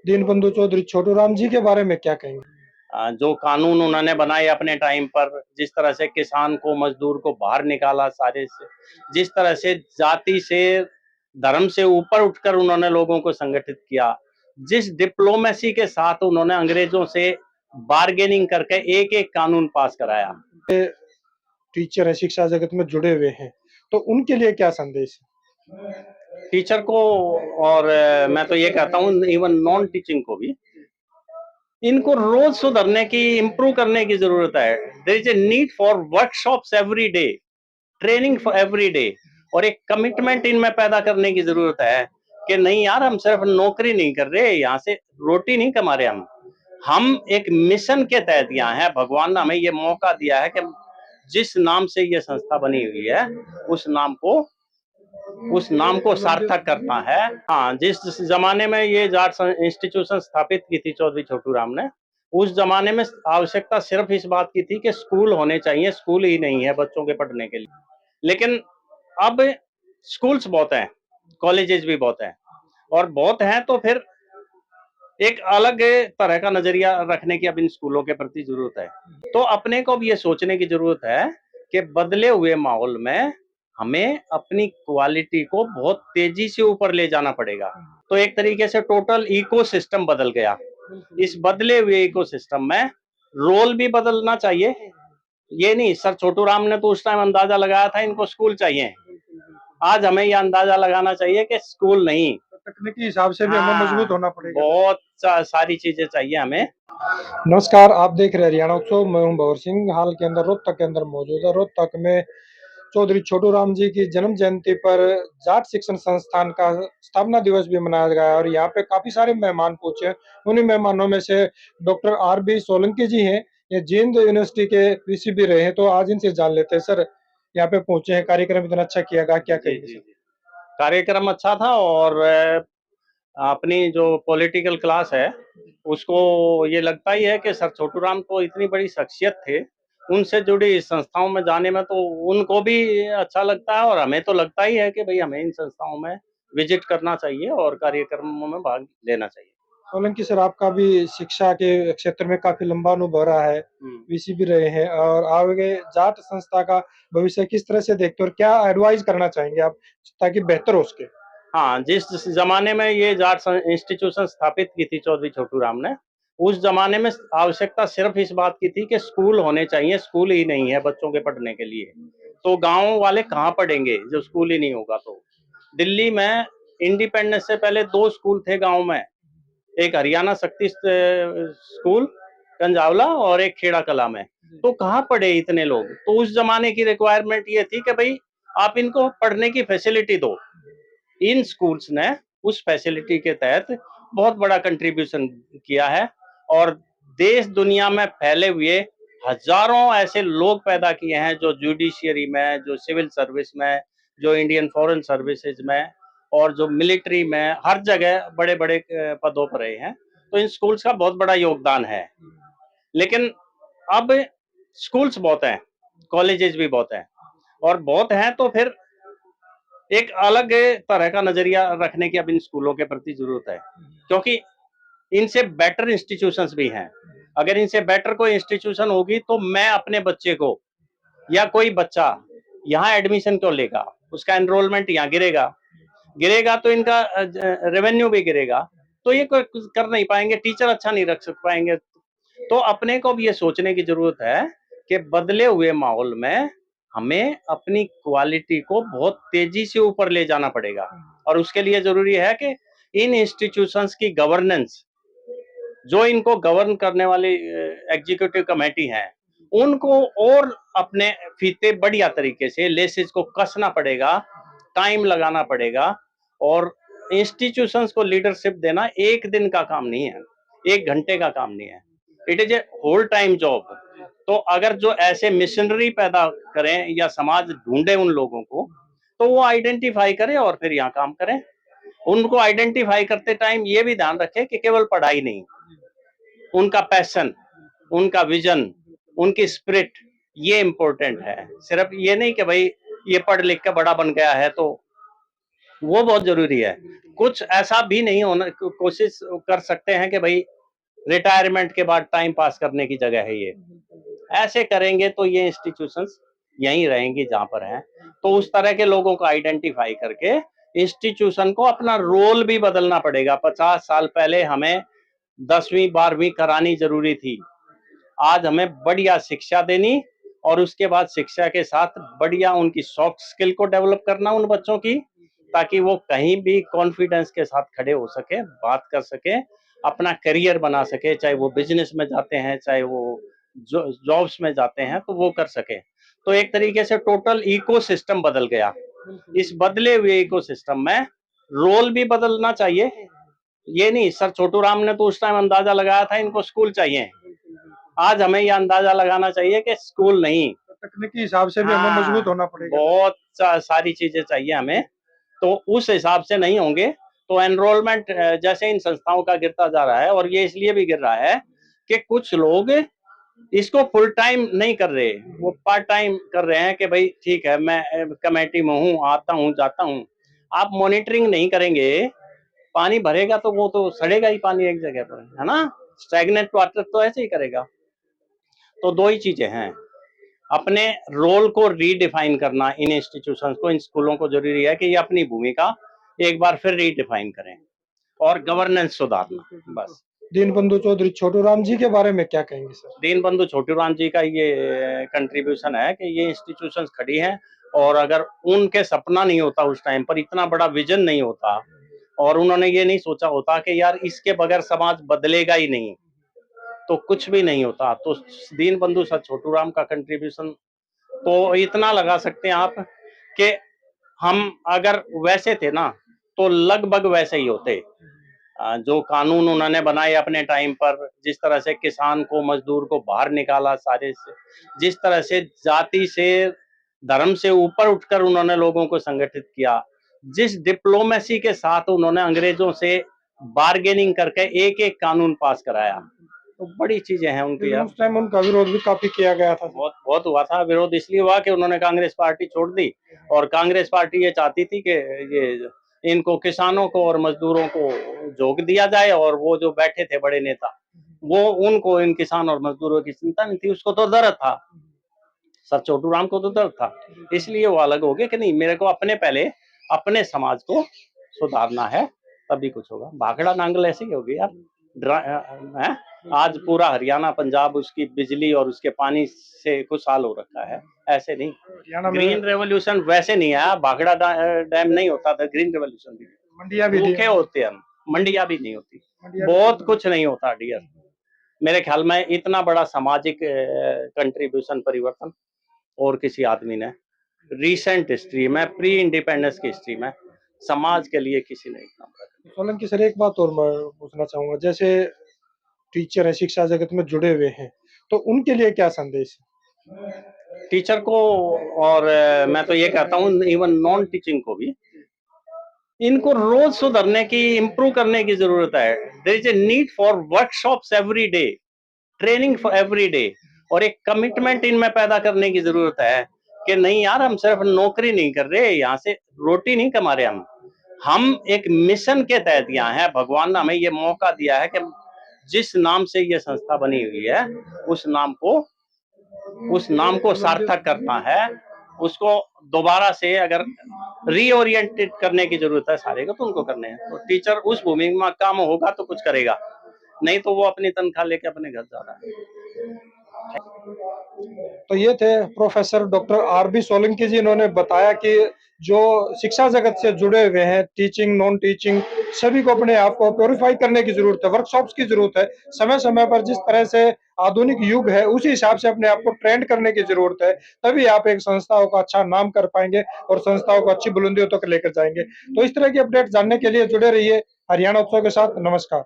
दीनबंधु चौधरी छोटू राम जी के बारे में क्या कहेंगे? जो कानून उन्होंने बनाए अपने टाइम पर, जिस तरह से किसान को, मजदूर को बाहर निकाला सारे से, जिस तरह से जाति से, धर्म से ऊपर उठकर उन्होंने लोगों को संगठित किया, जिस डिप्लोमेसी के साथ उन्होंने अंग्रेजों से बार्गेनिंग करके एक एक कानून पास कराया। टीचर है, शिक्षा जगत में जुड़े हुए हैं, तो उनके लिए क्या संदेश है? टीचर को, और मैं तो ये कहता हूँ इवन नॉन टीचिंग को भी, इनको रोज सुधरने की, इम्प्रूव करने की जरूरत है। There is a need for workshops every day, training for every day, और एक कमिटमेंट इनमें पैदा करने की जरूरत है कि नहीं यार, हम सिर्फ नौकरी नहीं कर रहे, यहाँ से रोटी नहीं कमा रहे, हम एक मिशन के तहत यहाँ है। भगवान ने हमें ये मौका दिया है कि जिस नाम से ये संस्था बनी हुई है, उस नाम को सार्थक करना है। हाँ, जिस जमाने में ये जाट इंस्टीट्यूशन स्थापित की थी चौधरी छोटू राम ने, उस जमाने में आवश्यकता सिर्फ इस बात की थी कि स्कूल होने चाहिए, स्कूल ही नहीं है बच्चों के पढ़ने के लिए। लेकिन अब स्कूल्स बहुत हैं, कॉलेजेस भी बहुत हैं, और बहुत हैं तो फिर एक अलग तरह का नजरिया रखने की अब इन स्कूलों के प्रति जरूरत है। तो अपने को भी ये सोचने की जरूरत है कि बदले हुए माहौल में हमें अपनी क्वालिटी को बहुत तेजी से ऊपर ले जाना पड़ेगा। तो एक तरीके से टोटल इकोसिस्टम बदल गया। इस बदले हुए इकोसिस्टम में रोल भी बदलना चाहिए। ये नहीं, सर छोटू राम ने तो उस टाइम अंदाजा लगाया था इनको स्कूल चाहिए, आज हमें ये अंदाजा लगाना चाहिए कि स्कूल नहीं, तकनीकी हिसाब से भी हमें मजबूत होना पड़ेगा। बहुत सारी चीजें चाहिए हमें। नमस्कार, आप देख रहे हैं हरियाणा उत्सव। मैं हूं भंवर सिंह। हाल के अंदर रोहतक के अंदर मौजूद है। रोहतक में चौधरी छोटू राम जी की जन्म जयंती पर जाट शिक्षण संस्थान का स्थापना दिवस भी मनाया गया और यहाँ पे काफी सारे मेहमान पहुंचे। उन्हीं मेहमानों में से डॉक्टर R B सोलंकी जी हैं। ये जींद यूनिवर्सिटी के वीसी भी रहे हैं, तो आज इनसे जान लेते हैं। सर, यहाँ पे पहुंचे हैं, कार्यक्रम इतना अच्छा किया गया, क्या जी कहेंगे जी सर? जी, कार्यक्रम अच्छा था, और अपनी जो पॉलिटिकल क्लास है उसको ये लगता ही है कि सर छोटू राम तो इतनी बड़ी शख्सियत थे, उनसे जुड़ी संस्थाओं में जाने में तो उनको भी अच्छा लगता है, और हमें तो लगता ही है कि भाई हमें इन संस्थाओं में विजिट करना चाहिए और कार्यक्रमों में भाग लेना चाहिए। सोलंकी सर, आपका भी शिक्षा के क्षेत्र में काफी लंबा अनुभव रहा है, वीसी भी रहे हैं, और आगे जाट संस्था का भविष्य किस तरह से देखते हो और क्या एडवाइस करना चाहेंगे आप ताकि बेहतर हो सके? हाँ, जिस जमाने में ये जाट इंस्टीट्यूशन स्थापित की थी चौधरी छोटू राम ने, उस जमाने में आवश्यकता सिर्फ इस बात की थी कि स्कूल होने चाहिए, स्कूल ही नहीं है बच्चों के पढ़ने के लिए। तो गांव वाले कहाँ पढ़ेंगे जब स्कूल ही नहीं होगा? तो दिल्ली में इंडिपेंडेंस से पहले 2 स्कूल थे गांव में, एक हरियाणा शक्ति स्कूल कंजावला और एक खेड़ा कला में। तो कहाँ पढ़े इतने लोग? तो उस जमाने की रिक्वायरमेंट ये थी कि भाई आप इनको पढ़ने की फैसिलिटी दो। इन स्कूल्स ने उस फैसिलिटी के तहत बहुत बड़ा कंट्रीब्यूशन किया है, और देश दुनिया में फैले हुए हजारों ऐसे लोग पैदा किए हैं जो जुडिशियरी में, जो सिविल सर्विस में, जो इंडियन फॉरेन सर्विसेज में, और जो मिलिट्री में, हर जगह बड़े बड़े पदों पर रहे हैं। तो इन स्कूल्स का बहुत बड़ा योगदान है। लेकिन अब स्कूल्स बहुत हैं, कॉलेजेस भी बहुत हैं, और बहुत हैं तो फिर एक अलग तरह का नजरिया रखने की अब इन स्कूलों के प्रति जरूरत है, क्योंकि इनसे बेटर इंस्टीट्यूशंस भी हैं। अगर इनसे बेटर कोई इंस्टीट्यूशन होगी तो मैं अपने बच्चे को, या कोई बच्चा यहाँ एडमिशन क्यों लेगा? उसका एनरोलमेंट यहाँ गिरेगा, गिरेगा तो इनका रेवेन्यू भी गिरेगा, तो ये कर नहीं पाएंगे, टीचर अच्छा नहीं रख पाएंगे। तो अपने को भी ये सोचने की जरूरत है कि बदले हुए माहौल में हमें अपनी क्वालिटी को बहुत तेजी से ऊपर ले जाना पड़ेगा, और उसके लिए जरूरी है कि इन इंस्टीट्यूशंस की गवर्नेंस, जो इनको गवर्न करने वाली एग्जीक्यूटिव कमेटी है, उनको और अपने फीते बढ़िया तरीके से, लेसेस को कसना पड़ेगा, टाइम लगाना पड़ेगा। और इंस्टीट्यूशंस को लीडरशिप देना एक दिन का काम नहीं है, 1 घंटे का काम नहीं है, it is a whole time job. तो अगर जो ऐसे मिशनरी पैदा करें या समाज ढूंढे उन लोगों को, तो वो आइडेंटिफाई करें और फिर यहाँ काम करें। उनको आइडेंटिफाई करते टाइम ये भी ध्यान रखें कि केवल पढ़ाई नहीं, उनका पैशन, उनका विजन, उनकी स्पिरिट, ये इंपॉर्टेंट है। सिर्फ ये नहीं कि भाई ये पढ़ लिख के बड़ा बन गया है तो वो बहुत जरूरी है। कुछ ऐसा भी नहीं होना, कोशिश कर सकते हैं कि भाई रिटायरमेंट के बाद टाइम पास करने की जगह है ये, ऐसे करेंगे तो ये इंस्टीट्यूशंस यहीं रहेंगी जहां पर हैं। तो उस तरह के लोगों को आइडेंटिफाई करके इंस्टीट्यूशन को अपना रोल भी बदलना पड़ेगा। 50 साल पहले हमें 10वीं 12वीं करानी जरूरी थी, आज हमें बढ़िया शिक्षा देनी और उसके बाद शिक्षा के साथ बढ़िया उनकी सॉफ्ट स्किल को डेवलप करना उन बच्चों की, ताकि वो कहीं भी कॉन्फिडेंस के साथ खड़े हो सके, बात कर सके, अपना करियर बना सके, चाहे वो बिजनेस में जाते हैं, चाहे वो जॉब्स में जाते हैं, तो वो कर सके। तो एक तरीके से टोटल इकोसिस्टम बदल गया। इस बदले हुए इकोसिस्टम में रोल भी बदलना चाहिए। ये नहीं, सर छोटू राम ने तो उस टाइम अंदाजा लगाया था इनको स्कूल चाहिए, आज हमें यह अंदाजा लगाना चाहिए कि स्कूल नहीं, तकनीकी हिसाब से भी हमें मजबूत होना पड़ेगा। बहुत सारी चीजें चाहिए हमें। तो उस हिसाब से नहीं होंगे तो एनरोलमेंट जैसे इन संस्थाओं का गिरता जा रहा है, और ये इसलिए भी गिर रहा है कि कुछ लोग इसको फुल टाइम नहीं कर रहे, वो पार्ट टाइम कर रहे हैं कि भाई ठीक है मैं कमेटी में हूँ, आता हूँ जाता हूँ। आप मॉनिटरिंग नहीं करेंगे, पानी भरेगा तो वो तो सड़ेगा ही पानी एक जगह पर, है ना। स्टैग्नेंट वाटर तो ऐसे ही करेगा। तो दो ही चीजें हैं, अपने रोल को रीडिफाइन करना इन इंस्टीट्यूशंस को, इन स्कूलों को जरूरी है कि ये अपनी भूमिका एक बार फिर रीडिफाइन करें और गवर्नेंस सुधारना। बस। दीनबंधु चौधरी छोटू राम जी के बारे में क्या कहेंगे सर? दीनबंधु छोटू राम जी का ये कंट्रीब्यूशन है कि ये इंस्टीट्यूशंस खड़ी हैं, और अगर उनके सपना नहीं होता उस टाइम पर, इतना बड़ा विजन नहीं होता, और उन्होंने ये नहीं सोचा होता कि यार इसके बगैर समाज बदलेगा ही नहीं, तो कुछ भी नहीं होता। तो दीनबंधु सर छोटू राम का कंट्रीब्यूशन तो इतना लगा सकते हैं आप कि हम अगर वैसे थे ना तो लगभग वैसे ही होते। जो कानून उन्होंने बनाए अपने टाइम पर, जिस तरह से किसान को मजदूर को बाहर निकाला सारे से, जिस तरह से जाति से धर्म से ऊपर उठकर उन्होंने लोगों को संगठित किया, जिस डिप्लोमेसी के साथ उन्होंने अंग्रेजों से बार्गेनिंग करके एक एक कानून पास कराया, तो बड़ी चीजें हैं उनकी। उस टाइम उनका विरोध भी काफी किया गया था। बहुत बहुत हुआ था विरोध, इसलिए हुआ कि उन्होंने कांग्रेस पार्टी छोड़ दी, और कांग्रेस पार्टी ये चाहती थी कि ये इनको किसानों को और मजदूरों को झोंक दिया जाए, और वो जो बैठे थे बड़े नेता, वो उनको इन किसान और मजदूरों की चिंता नहीं थी, उसको तो दर्द था। सर छोटू राम को तो दर्द था, इसलिए वो अलग हो गए कि नहीं, मेरे को अपने पहले अपने समाज को सुधारना है, तभी कुछ होगा। भाखड़ा नांगल ऐसे ही होगी यार। आज पूरा हरियाणा पंजाब उसकी बिजली और उसके पानी से खुशहाल हो रखा है, ऐसे नहीं। ग्रीन रेवोल्यूशन वैसे नहीं आया, भाखड़ा डैम नहीं होता था, ग्रीन रेवोल्यूशन भी मंडियां भी भूखे होते हम, मंडियां भी नहीं होती, बहुत कुछ नहीं होता डियर। मेरे ख्याल में इतना बड़ा सामाजिक कंट्रीब्यूशन परिवर्तन और किसी आदमी ने रिसेंट हिस्ट्री में, प्री इंडिपेंडेंस की हिस्ट्री में समाज के लिए किसी ने काम किया। सोलंकी सर, एक बात और मैं पूछना चाहूंगा, जैसे टीचर है, शिक्षा जगत में जुड़े हुए हैं, तो उनके लिए क्या संदेश है? टीचर को, और मैं तो ये कहता हूँ इवन नॉन टीचिंग को भी, इनको रोज सुधरने की, इम्प्रूव करने की जरूरत है। There is a need for workshops every day, training for every day, और एक कमिटमेंट इनमें पैदा करने की जरूरत है कि नहीं यार, हम सिर्फ नौकरी नहीं कर रहे, यहाँ से रोटी नहीं कमा रहे, हम एक मिशन के तहत यहाँ है। भगवान ने हमें ये मौका दिया है कि जिस नाम से ये संस्था बनी हुई है, उस नाम को सार्थक करना है, उसको दोबारा से अगर रीओरिएंटेड करने की जरूरत है सारे को, तो उनको करने हैं। तो टीचर उस भूमि में काम होगा तो कुछ करेगा, नहीं तो वो अपनी तनख्वाह लेके अपने घर जा रहा है। तो ये थे प्रोफेसर डॉक्टर आर.बी. सोलंकी जी। इन्होंने बताया कि जो शिक्षा जगत से जुड़े हुए हैं, टीचिंग नॉन टीचिंग, सभी को अपने आप को प्योरीफाई करने की जरूरत है, वर्कशॉप्स की जरूरत है। समय समय पर जिस तरह से आधुनिक युग है उसी हिसाब से अपने आप को ट्रेंड करने की जरूरत है, तभी आप एक संस्थाओं का अच्छा नाम कर पाएंगे और संस्थाओं को अच्छी बुलंदियों तक लेकर जाएंगे। तो इस तरह की अपडेट जानने के लिए जुड़े रहिए हरियाणा उत्सव के साथ। नमस्कार।